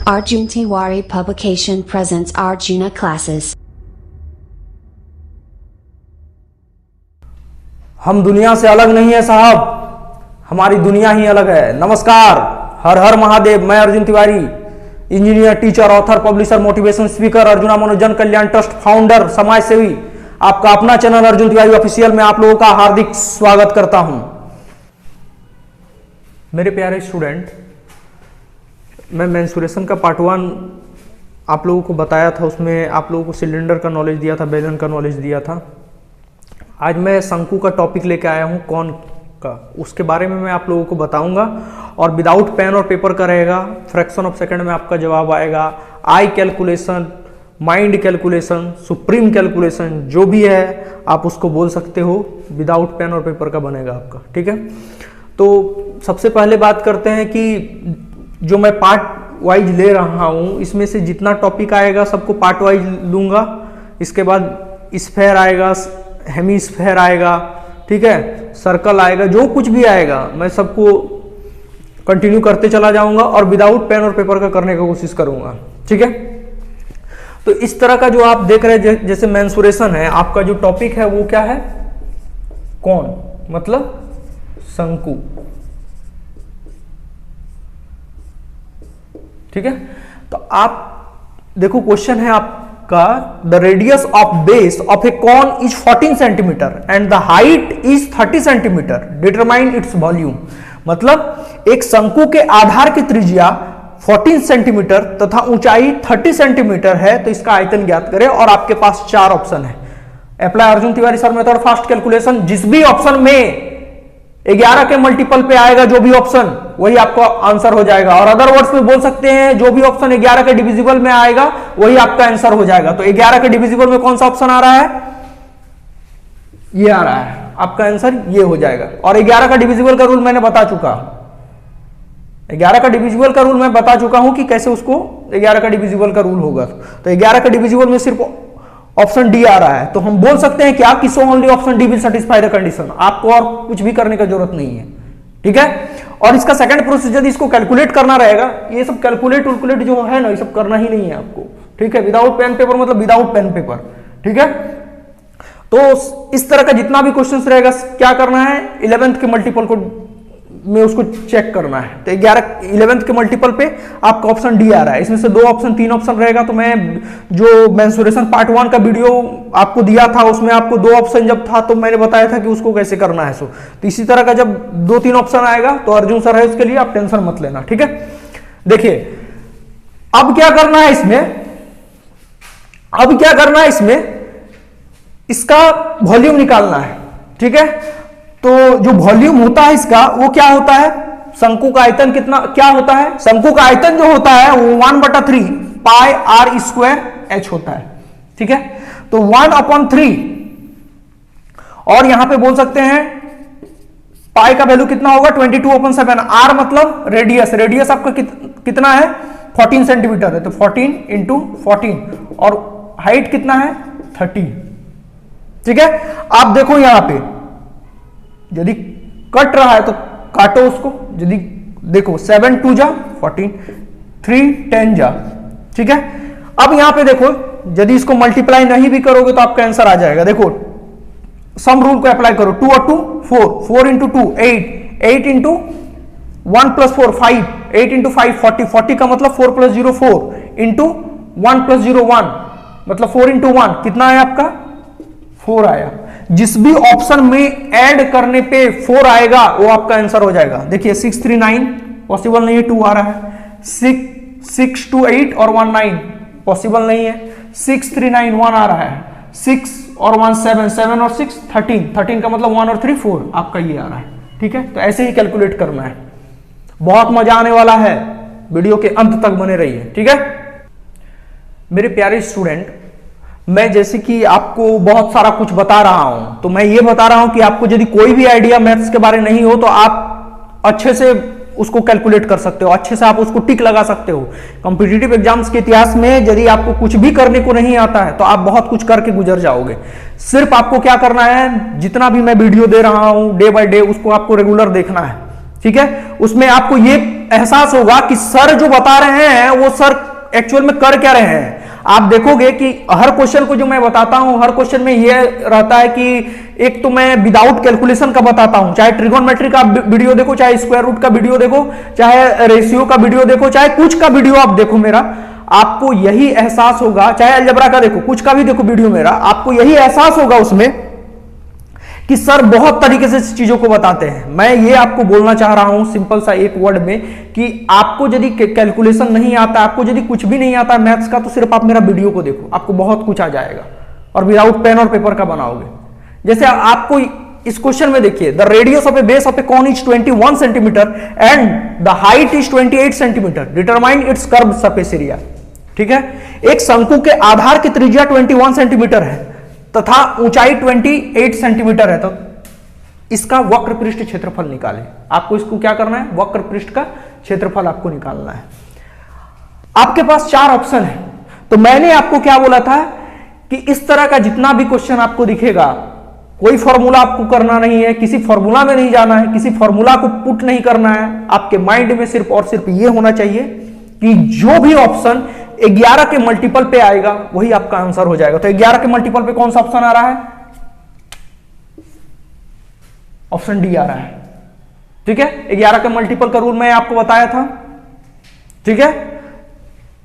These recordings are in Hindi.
Arjun Tiwari Publication presents Arjuna Classes. हम दुनिया से अलग नहीं है साहब, हमारी दुनिया ही अलग है। नमस्कार, हर हर महादेव। मैं Arjun Tiwari, engineer, teacher, author, publisher, motivation speaker, Arjuna Manojan Kalyan trust founder, समाज सेवी, आपका अपना चैनल अर्जुन तिवारी ऑफिशियल में आप लोगों का हार्दिक स्वागत करता हूं। मेरे प्यारे स्टूडेंट, मैं मेंस्ट्रुएशन का पार्ट 1 आप लोगों को बताया था, उसमें आप लोगों को सिलेंडर का नॉलेज दिया था, बेलन का नॉलेज दिया था। आज मैं शंकु का टॉपिक लेके आया हूँ, कौन का, उसके बारे में मैं आप लोगों को बताऊंगा और विदाउट पेन और पेपर का रहेगा। फ्रैक्शन ऑफ सेकंड में आपका जवाब आएगा। Eye calculation, mind calculation, supreme calculation, जो भी है आप उसको बोल सकते हो, विदाउट पेन और पेपर का बनेगा आपका। ठीक है, तो सबसे पहले बात करते हैं कि जो मैं पार्ट वाइज ले रहा हूँ, इसमें से जितना टॉपिक आएगा सबको पार्ट वाइज लूँगा। इसके बाद स्फेयर आएगा, हेमी स्फेयर आएगा, ठीक है, सर्कल आएगा, जो कुछ भी आएगा मैं सबको कंटिन्यू करते चला जाऊंगा और विदाउट पेन और पेपर का करने की कोशिश करूंगा। ठीक है, तो इस तरह का जो आप देख रहे हैं, जैसे मेंस्ट्रुएशन है, आपका जो टॉपिक है वो क्या है, कौन, मतलब शंकु। ठीक है, तो आप देखो, क्वेश्चन है आपका, the radius of base of a cone is 14 centimetre and the height is 30 centimetre, determine its volume. मतलब एक शंकु के आधार की त्रिज्या 14 सेंटीमीटर तथा ऊंचाई 30 सेंटीमीटर है, तो इसका आयतन ज्ञात करें। और आपके पास 4 ऑप्शन है। Apply Arjun Tiwari sir method fast calculation, जिस भी ऑप्शन में 11 के मल्टीपल पे आएगा जो भी ऑप्शन, वही आपका आंसर हो जाएगा। और अदर वर्ड्स में बोल सकते हैं, जो भी ऑप्शन 11 के डिविजिबल में आएगा वही आपका आंसर हो जाएगा। तो 11 के डिविजिबल में कौन सा ऑप्शन आ रहा है, ये आ रहा है, आपका आंसर ये हो जाएगा। और 11 का डिविजिबल का रूल मैंने बता चुका, 11 का डिविजिबल का रूल मैं बता चुका हूं कि कैसे उसको 11 का डिविजिबल का रूल होगा। तो 11 का डिविजिबल में सिर्फ ऑप्शन डी आ रहा है, तो हम बोल सकते हैं क्या कि सो only option D will satisfy the condition. आपको और कुछ भी करने की जरूरत नहीं है। ठीक है, और इसका सेकंड प्रोसीजर, इसको कैलकुलेट करना रहेगा। ये सब कैलकुलेट जो है ना, ये सब करना ही नहीं है आपको। ठीक है, विदाउट पेन पेपर मतलब विदाउट पेन पेपर। ठीक है, तो इस तरह का जितना भी क्वेश्चन रहेगा, क्या करना है, 11th के मल्टीपल को में उसको चेक करना है। तो 11th के मल्टीपल पे आपका ऑप्शन डी आ रहा है। इसमें से 2 ऑप्शन 3 ऑप्शन रहेगा। तो मैं जो मेंस्ट्रुएशन पार्ट 1 का वीडियो आपको दिया था, उसमें आपको 2 ऑप्शन जब था तो मैंने बताया था कि उसको कैसे करना है। तो इसी तरह का जब 2-3 ऑप्शन आएगा तो अर्जुन सर है उसके लिए, आप टेंशन मत लेना। ठीक है, देखिए अब क्या करना है इसमें, इसका वॉल्यूम निकालना है। ठीक है, तो जो वॉल्यूम होता है इसका, वो क्या होता है, शंकु का आयतन कितना क्या होता है, शंकु का आयतन जो होता है वो 1/3 पाई आर स्क्वायर एच होता है। ठीक है, तो 1/3, और यहां पे बोल सकते हैं पाई का वैल्यू कितना होगा, 22/7। आर मतलब रेडियस आपका कितना है, 14 सेंटीमीटर है, तो 14 × 14, और हाइट कितना है, 30। ठीक है, आप देखो यहां पे यदि कट रहा है तो काटो उसको, यदि देखो 7 2 जा 14, 3 10 जा। ठीक है, अब यहां पे देखो, यदि इसको मल्टीप्लाई नहीं भी करोगे तो आपका आंसर आ जाएगा। देखो सम रूल को अप्लाई करो, 2 और 2 4, 4 × 2 8, 8 × 1 + 4 5, 8 × 5 40, 40 का मतलब 4 + 0 4, × 1 + 0 1, मतलब 4 × 1 कितना है आपका, 4 आया। जिस भी ऑप्शन में ऐड करने पे 4 आएगा वो आपका आंसर हो जाएगा। देखिए 6 3 9 पॉसिबल नहीं है, 2 आ रहा है, 6 2 8 और 1 9 पॉसिबल नहीं है, 6 3 9 1 आ रहा है, 6 और 1 7, 7 और 6 13, 13 का मतलब 1 और 3 4, आपका ये आ रहा है। ठीक है, तो ऐसे ही कैलकुलेट करना है। बहुत मजा आने वाला है, वीडियो के अंत तक बने रहिए। ठीक है, मेरे प्यारे स्टूडेंट, मैं जैसे कि आपको बहुत सारा कुछ बता रहा हूं, तो मैं ये बता रहा हूं कि आपको यदि कोई भी आइडिया मैथ्स के बारे में नहीं हो तो आप अच्छे से उसको कैलकुलेट कर सकते हो, अच्छे से आप उसको टिक लगा सकते हो। कॉम्पिटिटिव एग्जाम्स के इतिहास में यदि आपको कुछ भी करने को नहीं आता है तो आप बहुत कुछ करके गुजर जाओगे। सिर्फ आपको क्या करना है, जितना भी मैं वीडियो दे रहा हूं डे बाय डे, उसको आपको रेगुलर देखना है। ठीक है। उसमें आपको ये एहसास होगा कि सर जो बता रहे हैं वो सर एक्चुअल में कर क्या रहे हैं। आप देखोगे कि हर क्वेश्चन को जो मैं बताता हूं, हर क्वेश्चन में ये रहता है कि एक तो मैं विदाउट कैलकुलेशन का बताता हूं, चाहे ट्रिगोनोमेट्री का वीडियो देखो, चाहे स्क्वायर रूट का वीडियो देखो, चाहे रेशियो का वीडियो देखो, चाहे कुछ का वीडियो आप देखो मेरा, आपको यही एहसास होगा, चाहे अलजेब्रा का देखो, कुछ का भी देखो वीडियो मेरा, आपको यही एहसास होगा उसमें कि सर बहुत तरीके से चीजों को बताते हैं। मैं ये आपको बोलना चाह रहा हूं सिंपल सा एक वर्ड में कि आपको यदि कैलकुलेशन नहीं आता, आपको यदि कुछ भी नहीं आता मैथ्स का, तो सिर्फ आप मेरा वीडियो को देखो, आपको बहुत कुछ आ जाएगा और विदाउट पेन और पेपर का बनाओगे। जैसे आपको इस क्वेश्चन में देखिए, the radius of a base of a cone is 21 centimetre and the height is 28 centimetre, determine its curve surface area. ठीक है, एक शंकु के आधार की त्रिज्या 21 सेंटीमीटर है तथा ऊंचाई 28 सेंटीमीटर है, तो इसका वक्र पृष्ठ क्षेत्रफल निकालें। आपको इसको क्या करना है, वक्र पृष्ठ का क्षेत्रफल आपको निकालना है। आपके पास 4 ऑप्शन है, तो मैंने आपको क्या बोला था कि इस तरह का जितना भी क्वेश्चन आपको दिखेगा, कोई फॉर्मूला आपको करना नहीं है, किसी फॉर्मूला में नहीं जाना है, किसी फॉर्मूला को पुट नहीं करना है। आपके माइंड में सिर्फ और सिर्फ ये होना चाहिए कि जो भी ऑप्शन 11 के मल्टीपल पे आएगा वही आपका आंसर हो जाएगा। तो 11 के मल्टीपल पे कौन सा ऑप्शन आ रहा है, ऑप्शन डी आ रहा है। ठीक है, 11 के मल्टीपल का रूल मैं आपको बताया था। ठीक है,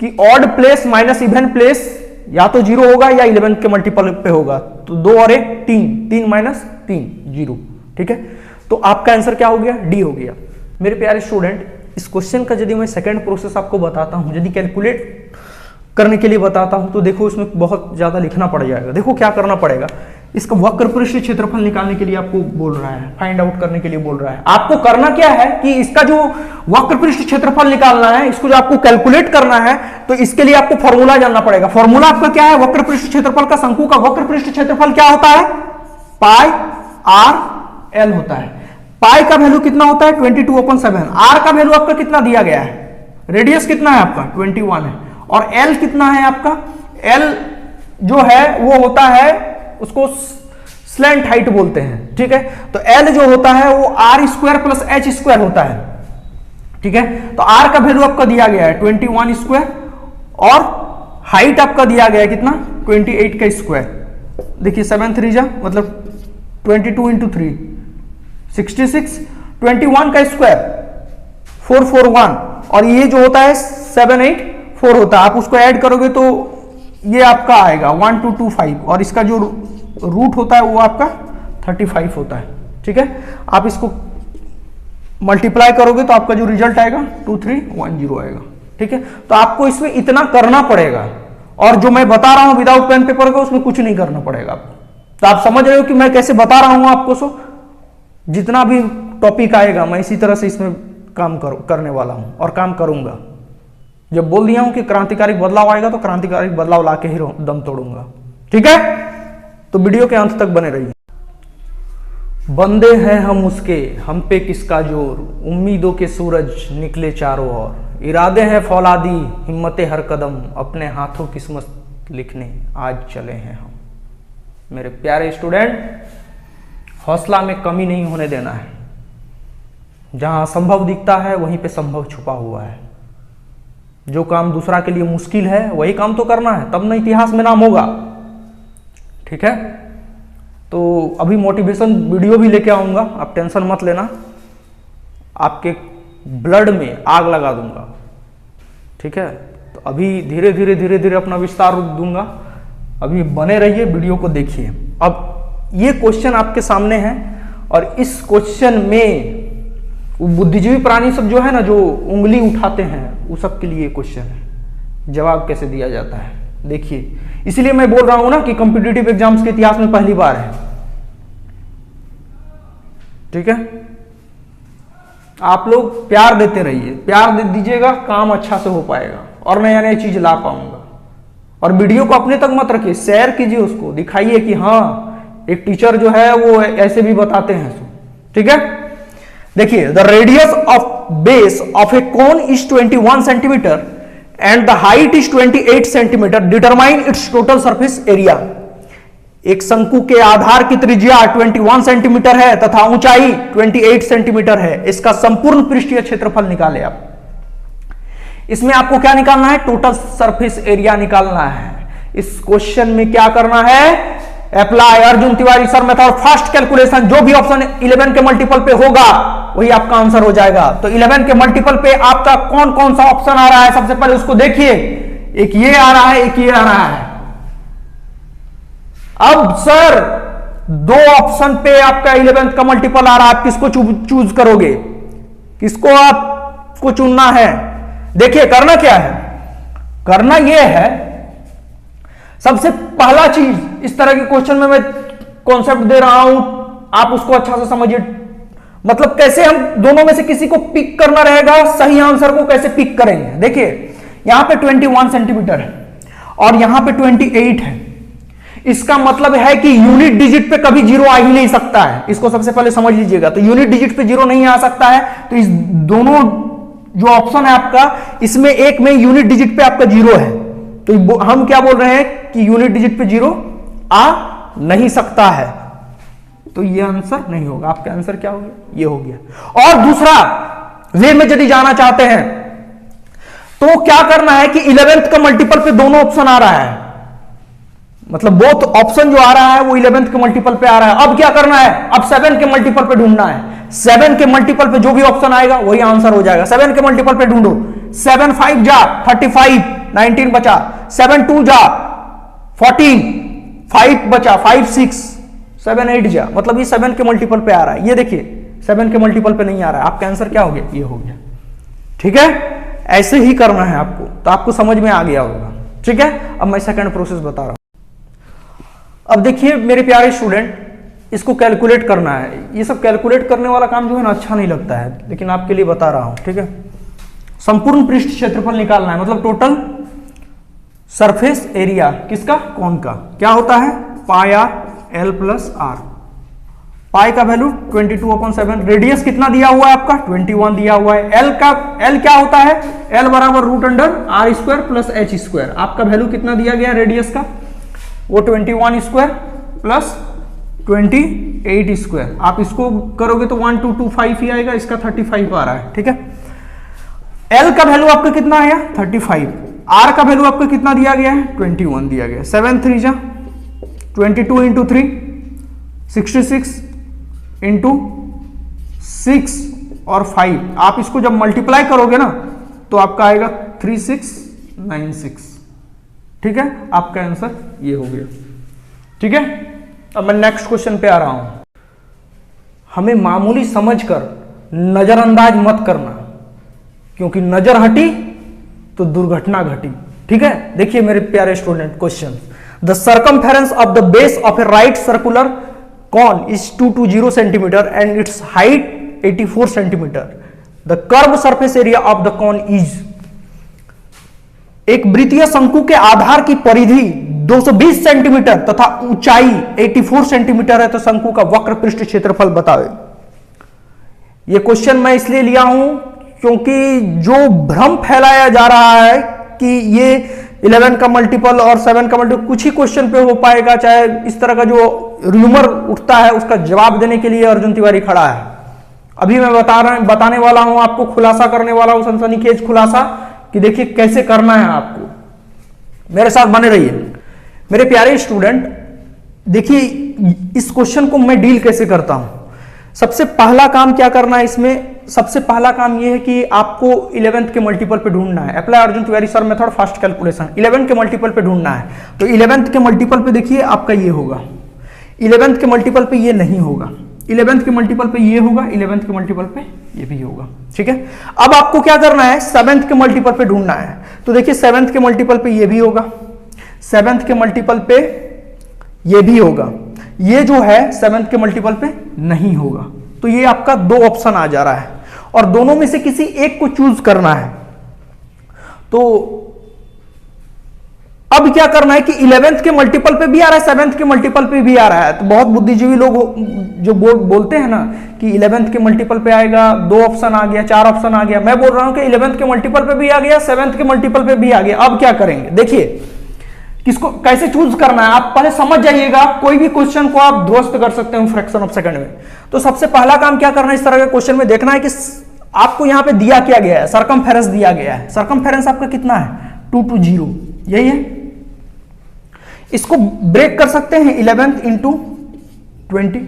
कि odd place minus even place या तो 0 होगा या 11 के मल्टीपल पे होगा, तो 2 और 1 3, 3 माइनस 3 0। ठीक है, तो आपका आंसर क्या हो गया, डी हो गया। मेरे प्यारे स्टूडेंट, इस क्वेश्चन का यदि मैं सेकंड प्रोसेस आपको बताता हूं, यदि कैलकुलेट करने के लिए बताता हूं, तो देखो इसमें बहुत ज्यादा लिखना पड़ जाएगा। देखो क्या करना पड़ेगा, इसका वक्र पृष्ठ क्षेत्रफल निकालने के लिए आपको बोल रहा है, फाइंड आउट करने के लिए बोल रहा है। आपको करना क्या है कि इसका जो वक्र पृष्ठ क्षेत्रफल निकालना है, इसको जो आपको कैलकुलेट करना है, तो इसके लिए आपको फॉर्मूला जानना पड़ेगा। फॉर्मूला आपका क्या है, वक्र पृष्ठ क्षेत्रफल का, शंकु का वक्र पृष्ठ क्षेत्रफल क्या होता है, पाई आर एल होता है। पाई का वैल्यू कितना होता है 22/7, आर का वैल्यू आपका कितना दिया गया है, रेडियस कितना है आपका 21 है, और एल कितना है आपका, एल जो है वो होता है, उसको स्लैंट हाइट बोलते हैं। ठीक है, तो एल जो होता है वो r square plus h square होता है। ठीक है, तो आर का वैल्यू आपका दिया गया है 21 स्क्वायर और हाइट आपका दिया गया है कितना 28 का स्क्वायर। देखिए 7 3 जा मतलब 22 इंटू 3 66, 21 का स्क्वायर 441, और ये जो होता है 784 होता है। आप उसको ऐड करोगे तो ये आपका आएगा 1225, और इसका जो रूट होता है वो आपका 35 होता है। ठीक है, आप इसको मल्टीप्लाई करोगे तो आपका जो रिजल्ट आएगा 2310 आएगा। ठीक है, तो आपको इसमें इतना करना पड़ेगा, और जो मैं बता रहा हूं विदाउट पेन पेपर का, उसमें कुछ नहीं करना पड़ेगा आपको। तो आप समझ रहे हो कि मैं कैसे बता रहा हूं आपको। सो जितना भी टॉपिक आएगा मैं इसी तरह से इसमें काम करने वाला हूं और काम करूंगा। जब बोल दिया हूं कि क्रांतिकारी बदलाव आएगा तो क्रांतिकारी बदलाव लाके ही दम तोड़ूंगा। ठीक है, तो वीडियो के अंत तक बने रहिए। बंदे हैं हम उसके, हम पे किसका जोर, उम्मीदों के सूरज निकले चारों ओर, इरादे हैं फौलादी, हिम्मतें हर कदम, अपने हाथों किस्मत लिखने आज चले हैं हम। मेरे प्यारे स्टूडेंट, हौसला में कमी नहीं होने देना है। जहां असंभव दिखता है वहीं पे संभव छुपा हुआ है। जो काम दूसरा के लिए मुश्किल है वही काम तो करना है, तब ना इतिहास में नाम होगा। ठीक है, तो अभी मोटिवेशन वीडियो भी लेके आऊंगा, आप टेंशन मत लेना, आपके ब्लड में आग लगा दूंगा। ठीक है, तो अभी धीरे धीरे अपना विस्तार दूंगा। अभी बने रहिए, वीडियो को देखिए। अब ये क्वेश्चन आपके सामने है, और इस क्वेश्चन में बुद्धिजीवी प्राणी सब जो है ना, जो उंगली उठाते हैं, वो सब के लिए क्वेश्चन है। जवाब कैसे दिया जाता है देखिए, इसीलिए मैं बोल रहा हूं ना कि कॉम्पिटिटिव एग्जाम्स के इतिहास में पहली बार है। ठीक है, आप लोग प्यार देते रहिए, प्यार दे दीजिएगा, काम अच्छा से हो पाएगा और नया नया चीज ला पाऊंगा। और वीडियो को अपने तक मत रखिए, शेयर कीजिए, उसको दिखाइए कि हाँ एक टीचर जो है वो ऐसे भी बताते हैं। ठीक है, देखिए, the radius of base of A cone is 21 centimetre and the height is 28 centimetre, determine it's total surface area. एक शंकु के आधार की त्रिज्या 21 सेंटीमीटर है तथा ऊंचाई 28 सेंटीमीटर है। इसका संपूर्ण पृष्ठीय क्षेत्रफल निकाले आप। इसमें आपको क्या निकालना है? टोटल सरफेस एरिया निकालना है। इस क्वेश्चन में क्या करना है? Apply Arjun Tiwari sir method fast calculation. जो भी ऑप्शन 11 के मल्टीपल पे होगा वही आपका आंसर हो जाएगा। तो 11 के मल्टीपल पे आपका कौन कौन सा ऑप्शन आ रहा है सबसे पहले उसको देखिए। एक ये आ रहा है, एक ये आ रहा है। अब सर दो ऑप्शन पे आपका 11 का मल्टीपल आ रहा है, आप किसको चूज करोगे? किसको आपको चुनना है? देखिए करना क्या है, करना यह है सबसे पहला चीज, इस तरह के क्वेश्चन में मैं कॉन्सेप्ट दे रहा हूं, आप उसको अच्छा से समझिए। मतलब कैसे हम दोनों में से किसी को पिक करना रहेगा, सही आंसर को कैसे पिक करेंगे। देखिए यहां पे 21 सेंटीमीटर है और यहां पे 28 है। इसका मतलब है कि यूनिट डिजिट पे कभी जीरो आ ही नहीं सकता है। इसको सबसे पहले समझ लीजिएगा। तो यूनिट डिजिट पे जीरो नहीं आ सकता है, तो इस दोनों जो ऑप्शन है आपका, इसमें एक में यूनिट डिजिट पे आपका जीरो है, तो हम क्या बोल रहे हैं कि यूनिट डिजिट पे जीरो आ नहीं सकता है, तो ये आंसर नहीं होगा। आपका आंसर क्या हो गया? ये हो गया। और दूसरा वे में यदि जाना चाहते हैं तो क्या करना है कि 11th का मल्टीपल पे दोनों ऑप्शन आ रहा है, मतलब बोथ ऑप्शन जो आ रहा है वो 11th के मल्टीपल पे आ रहा है। अब क्या करना है? अब 7 के मल्टीपल पे ढूंढना है। 7 के मल्टीपल पे जो भी ऑप्शन आएगा वही आंसर हो जाएगा। 7 के मल्टीपल पे ढूंढो। 7 5 जा 35, 19 बचा। 7 2 जा 14, 5 बचा, 5 6, 7 8 जा, मतलब ये 7 के मल्टीपल पे आ रहा है। ये देखिए 7 के मल्टीपल पे नहीं आ रहा है। आपका आंसर क्या हो गया? ये हो गया। ठीक है, ऐसे ही करना है आपको, तो आपको समझ में आ गया होगा। ठीक है, अब मैं सेकंड प्रोसेस बता रहा हूं। अब देखिए मेरे प्यारे स्टूडेंट, इसको कैलकुलेट करना है। ये सब कैलकुलेट करने वाला काम जो है ना अच्छा नहीं लगता है, लेकिन आपके लिए बता रहा हूं। ठीक है, संपूर्ण पृष्ठ क्षेत्रफल निकालना है, मतलब टोटल सरफेस एरिया किसका? कौन का। क्या होता है? पाई आर एल प्लस आर। पाई का वैल्यू 22/7। रेडियस कितना दिया हुआ है आपका? 21 दिया हुआ है। एल क्या होता है? एल बराबर √√r² प्लस h²। आपका वैल्यू कितना दिया गया रेडियस का? वो 21² प्लस 28²। आप इसको करोगे तो 1225 ही आएगा, इसका 35 आ रहा है। ठीक है, एल का वैल्यू आपका कितना आया? 35। आर का वैल्यू आपका कितना दिया गया है? 21 दिया गया। 7 3 जा 22 इंटू 3 66 इंटू 6 और 5। आप इसको जब मल्टीप्लाई करोगे ना तो आपका आएगा 3696। ठीक है, आपका आंसर ये हो गया। ठीक है, अब मैं नेक्स्ट क्वेश्चन पे आ रहा हूं। हमें मामूली समझकर नजरअंदाज मत करना, क्योंकि नजर हटी तो दुर्घटना घटी। ठीक है, देखिए मेरे प्यारे student, question the circumference of the base of a right circular cone is 220 centimetre and its height 84 centimetre. The curve surface area of the cone is. एक वृत्तीय शंकु के आधार की परिधि 220 सेंटीमीटर तथा ऊंचाई 84 सेंटीमीटर है, तो शंकु का वक्र पृष्ठ क्षेत्रफल बताओ। यह क्वेश्चन मैं इसलिए लिया हूं क्योंकि जो भ्रम फैलाया जा रहा है कि ये 11 का मल्टीपल और 7 का मल्टीपल कुछ ही क्वेश्चन पे हो पाएगा, चाहे इस तरह का जो रूमर उठता है उसका जवाब देने के लिए अर्जुन तिवारी खड़ा है। अभी मैं बताने वाला हूं आपको, खुलासा करने वाला हूं, सनसनीखेज खुलासा, कि देखिए कैसे करना है आपको। मेरे साथ बने रहिए मेरे प्यारे स्टूडेंट। देखिए इस क्वेश्चन को मैं डील कैसे करता हूं। सबसे पहला काम क्या करना है इसमें? सबसे पहला काम यह है कि आपको 11th के मल्टीपल पे ढूंढना है। Apply Arjun Tiwari sir method fast calculation. 11 के मल्टीपल पे ढूंढना है, तो 11th के मल्टीपल पे देखिए आपका ये होगा। 11th के मल्टीपल पे ये नहीं होगा, 11th के मल्टीपल पे ये होगा, 11th के मल्टीपल पे ये भी होगा। ठीक है, अब आपको क्या करना है? 7th के मल्टीपल पे ढूंढना है। तो देखिए 7th के मल्टीपल पे ये भी होगा, 7th के मल्टीपल पे ये भी होगा, ये जो है 7th के मल्टीपल पे नहीं होगा। तो ये आपका दो ऑप्शन आ जा रहा है और दोनों में से किसी एक को चूज करना है। तो अब क्या करना है कि 11th के मल्टीपल पे भी आ रहा है, 7th के मल्टीपल पे भी आ रहा है। तो बहुत बुद्धिजीवी लोग जो बोलते हैं ना कि 11th के मल्टीपल पे आएगा, दो ऑप्शन आ गया, 4 ऑप्शन आ गया। मैं बोल रहा हूं कि 11th के मल्टीपल पे भी आ गया, 7th के मल्टीपल पे भी आ गया। अब क्या करेंगे? देखिए किसको कैसे चूज करना है आप पहले समझ जाइएगा। कोई भी क्वेश्चन को आप ध्वस्त कर सकते हो फ्रैक्शन ऑफ सेकंड में। तो सबसे पहला काम क्या करना है, इस तरह के क्वेश्चन में देखना है कि आपको यहां पे दिया क्या गया है, सरकमफेरेंस दिया गया है। सरकमफेरेंस आपका कितना है 220, यही है। इसको ब्रेक कर सकते हैं 11 इंटू 20,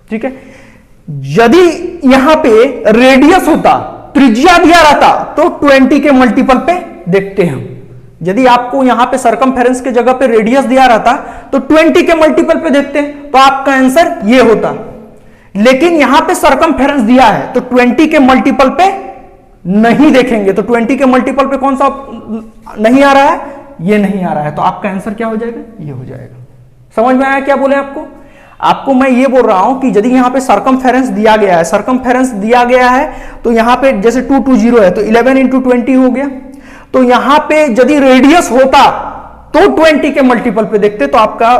ठीक है। यदि यहां पे रेडियस होता, त्रिज्या दिया रहता, तो 20 के मल्टीपल पे देखते हैं। यदि आपको यहां पे सरकमफेरेंस के जगह पे रेडियस दिया रहता तो 20 के मल्टीपल पे देखते हैं, तो आपका आंसर ये होता। लेकिन यहां पे सरकमफेरेंस दिया है तो 20 के मल्टीपल पे नहीं देखेंगे, तो 20 के मल्टीपल पे कौन सा नहीं आ रहा है, ये नहीं आ रहा है, तो आपका आंसर क्या हो जाएगा, ये हो जाएगा। समझ में आया क्या बोले आपको मैं ये बोल रहा हूं कि यदि यहां पे सरकमफेरेंस दिया गया है, सरकमफेरेंस दिया गया है तो यहां पे जैसे 220 है तो 11 इंटू 20 हो गया। तो यहां पे यदि रेडियस होता तो 20 के मल्टीपल पे देखते तो आपका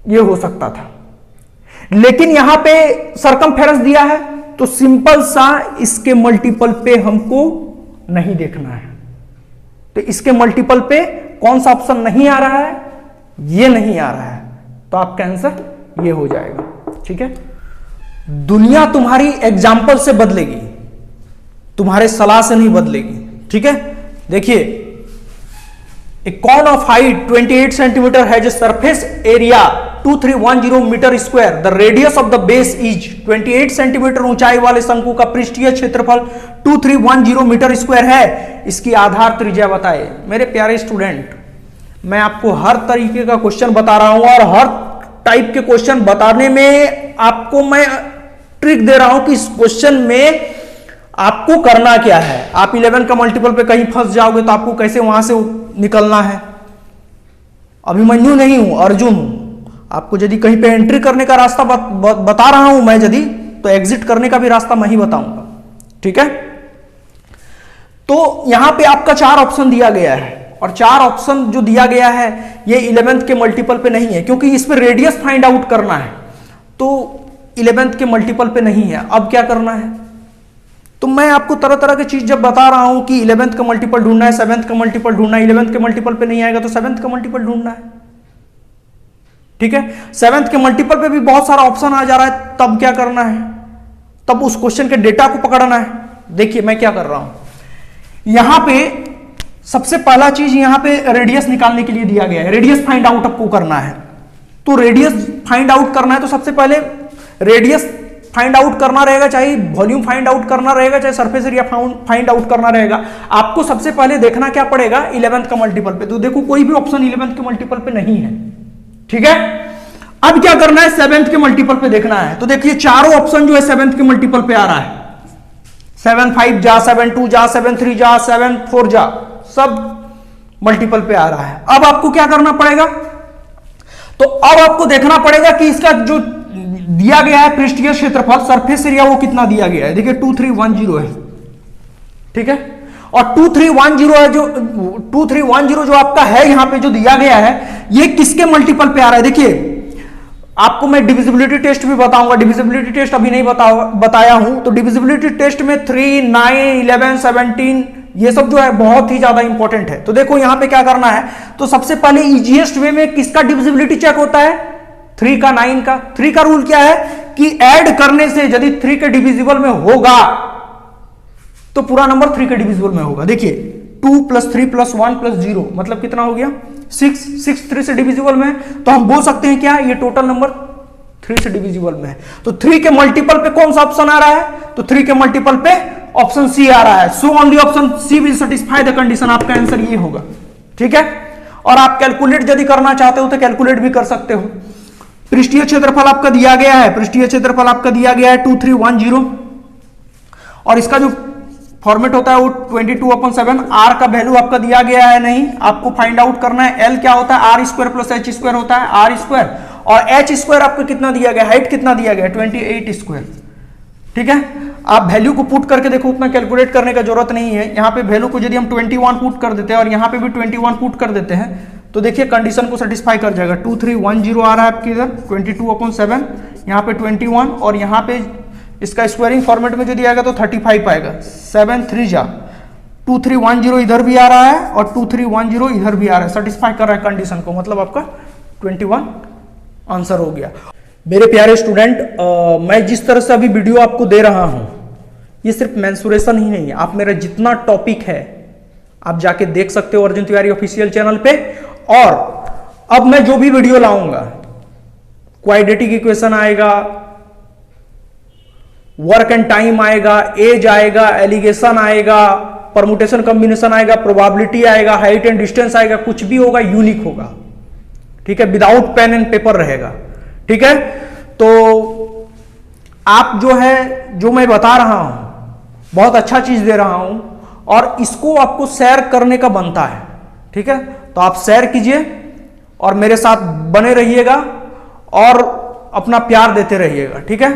ये हो सकता था। लेकिन यहां पे सरकमफेरेंस दिया है तो सिंपल सा इसके मल्टीपल पे हमको नहीं देखना है। तो इसके मल्टीपल पे कौन सा ऑप्शन नहीं आ रहा है, ये नहीं आ रहा है, तो आपका आंसर ये हो जाएगा, ठीक है। दुनिया तुम्हारी एग्जाम्पल से बदलेगी, तुम्हारे सलाह से नहीं बदलेगी, ठीक है। देखिए, a cone of height 28 centimetre has a surface area 2310 metre square, the radius of the base is 28 centimetre ऊंचाई वाले शंकु का पृष्ठीय क्षेत्रफल 2310 मीटर स्क्वायर है, इसकी आधार त्रिज्या बताए। मेरे प्यारे स्टूडेंट, मैं आपको हर तरीके का क्वेश्चन बता रहा हूं और हर टाइप के क्वेश्चन बताने में आपको मैं ट्रिक दे रहा हूं कि इस क्वेश्चन में आपको करना क्या है। आप 11 का मल्टीपल पे कहीं फंस जाओगे तो आपको कैसे वहां से निकलना है। अभिमन्यु नहीं हूं, अर्जुन हूं। आपको यदि कहीं पे एंट्री करने का रास्ता बता रहा हूं मैं, यदि तो एग्जिट करने का भी रास्ता मैं ही बताऊंगा, ठीक है। तो यहां पे आपका 4 ऑप्शन दिया गया है और 4 ऑप्शन जो दिया गया है ये 11th के मल्टीपल पे नहीं है, क्योंकि इस पे रेडियस फाइंड आउट करना है, तो 11th के मल्टीपल पे नहीं है। अब क्या करना है, तो मैं आपको तरह तरह की चीज जब बता रहा हूं कि 11th का मल्टीपल ढूंढना है, 7th का मल्टीपल ढूंढना है, 11th के मल्टीपल पे नहीं आएगा तो 7th का मल्टीपल ढूंढना है, ठीक है। 7th के मल्टीपल पे भी बहुत सारा ऑप्शन आ जा रहा है, तब क्या करना है, तब उस क्वेश्चन के डेटा को पकड़ना है। देखिए मैं क्या कर रहा हूं, यहां पे सबसे पहला चीज यहां पे रेडियस निकालने के लिए दिया गया है, रेडियस फाइंड आउट आपको करना है। तो रेडियस फाइंड आउट करना है तो सबसे पहले रेडियस फाइंड आउट करना रहेगा, चाहे वॉल्यूम फाइंड आउट करना रहेगा, चाहे सरफेस एरिया फाइंड आउट करना रहेगा। आपको सबसे पहले देखना क्या पड़ेगा 11th का मल्टीपल पे। तो देखो कोई भी ऑप्शन 11th के मल्टीपल पे नहीं है, ठीक है। अब क्या करना है, 7th के मल्टीपल पे देखना है। तो देखिए चारों ऑप्शन जो है 7th के मल्टीपल पे आ रहा है, 7 5 जा, 7 2 जा, 7 3 जा, 7 4 जा, सब मल्टीपल पे आ रहा है। अब आपको क्या करना पड़ेगा, तो अब आपको देखना पड़ेगा कि इसका जो दिया गया है पृष्ठीय क्षेत्रफल, सरफेस एरिया, वो कितना दिया गया है। देखिए 2310 है, ठीक है। और 2310 है, जो 2310 जो आपका है यहां पे जो दिया गया है, ये किसके मल्टीपल पे आ रहा है। देखिए आपको मैं डिविजिबिलिटी टेस्ट भी बताऊंगा, डिविजिबिलिटी टेस्ट अभी नहीं बताया हूं। तो डिविजिबिलिटी टेस्ट में 3 9 11 17 ये सब जो है बहुत ही ज्यादा इंपॉर्टेंट है। तो देखो यहां पे क्या करना है, तो सबसे पहले इजीएस्ट वे में किसका डिविजिबिलिटी चेक होता है, 3 का 9 का। 3 का रूल क्या है कि ऐड करने से यदि 3 के डिविजिबल में होगा तो पूरा नंबर 3 के डिविजिबल में होगा। देखिए 2 + 3 + 1 + 0 मतलब कितना हो गया 6, 6 3 से डिविजिबल में है, तो हम बोल सकते हैं क्या, ये टोटल नंबर 3 से डिविजिबल में है। तो 3 के मल्टीपल पे कौन सा ऑप्शन आ रहा है, तो 3 के मल्टीपल पे ऑप्शन सी आ रहा है। So only option C will satisfy the condition, आपका आंसर ये होगा, ठीक है। और आप कैलकुलेट यदि करना चाहते हो तो कैलकुलेट भी कर सकते हो। पृष्ठीय क्षेत्रफल आपका दिया गया है, पृष्ठीय क्षेत्रफल आपका दिया गया है 2310, और इसका जो फॉर्मेट होता है वो 22/7। आर का वैल्यू आपका दिया गया है नहीं, आपको फाइंड आउट करना है। एल क्या होता है, r² + h² होता है, r², और h² आपको कितना दिया गया, हाइट कितना दिया गया 28², ठीक है। आप वैल्यू को पुट करके देखो, उतना कैलकुलेट करने का जरूरत नहीं है। यहाँ पे वैल्यू को यदि हम 21 पुट कर देते हैं और यहाँ पे भी 21 पुट कर देते हैं तो देखिए कंडीशन को सेटिस्फाई कर जाएगा। 2310 आ रहा है आपके इधर 22/7, यहाँ पे 21, और यहाँ पे इसका स्क्वायरिंग फॉर्मेट में जो दिया गया तो 35 आएगा। 7 3 जा, 2310 इधर भी आ रहा है और 2310 इधर भी आ रहा है, सेटिस्फाई कर रहा है कंडीशन को, मतलब आपका 21 आंसर हो गया। मेरे प्यारे स्टूडेंट, मैं जिस तरह से अभी वीडियो आपको दे रहा हूं, ये सिर्फ मेंसुरेशन ही नहीं है, आप मेरा जितना टॉपिक है आप जाके देख सकते हो अर्जुन तिवारी ऑफिशियल चैनल पे। और अब मैं जो भी वीडियो लाऊंगा, क्वाड्रेटिक इक्वेशन आएगा, वर्क एंड टाइम आएगा, एज आएगा, एलिगेशन आएगा, परमुटेशन कॉम्बिनेशन आएगा, प्रोबेबिलिटी आएगा, हाइट एंड डिस्टेंस आएगा, कुछ भी होगा यूनिक होगा, ठीक है, विदाउट पेन एंड पेपर रहेगा, ठीक है। तो आप जो है, जो मैं बता रहा हूं बहुत अच्छा चीज दे रहा हूं और इसको आपको शेयर करने का बनता है, ठीक है। तो आप शेयर कीजिए और मेरे साथ बने रहिएगा और अपना प्यार देते रहिएगा, ठीक है।